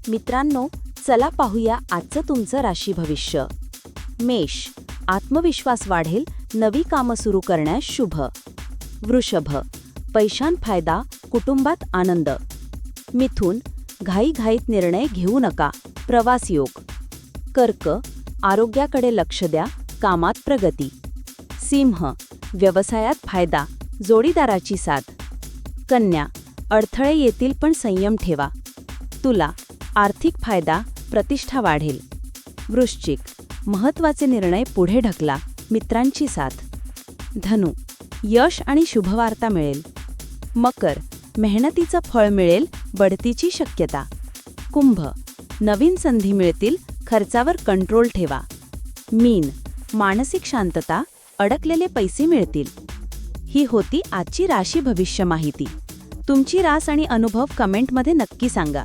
मित्रांनो, चला पाहूया आजचं तुमचं राशी भविष्य. मेष, आत्मविश्वास वाढेल, नवी कामं सुरू करण्यास शुभ. वृषभ, पैशान फायदा, कुटुंबात आनंद. मिथुन, घाईघाईत निर्णय घेऊ नका, प्रवास योग. कर्क, आरोग्याकडे लक्ष द्या, कामात प्रगती. सिंह, व्यवसायात फायदा, जोडीदाराची साथ. कन्या, अडथळे येतील पण संयम ठेवा. तुला, आर्थिक फायदा, प्रतिष्ठा वाढेल. वृश्चिक, महत्त्वाचे निर्णय पुढे ढकला, मित्रांची साथ. धनु, यश आणि शुभवार्ता मिळेल. मकर, मेहनतीचं फळ मिळेल, बढतीची शक्यता. कुंभ, नवीन संधी मिळतील, खर्चावर कंट्रोल ठेवा. मीन, मानसिक शांतता, अडकलेले पैसे मिळतील. ही होती आजची राशी भविष्य माहिती. तुमची रास आणि अनुभव कमेंटमध्ये नक्की सांगा.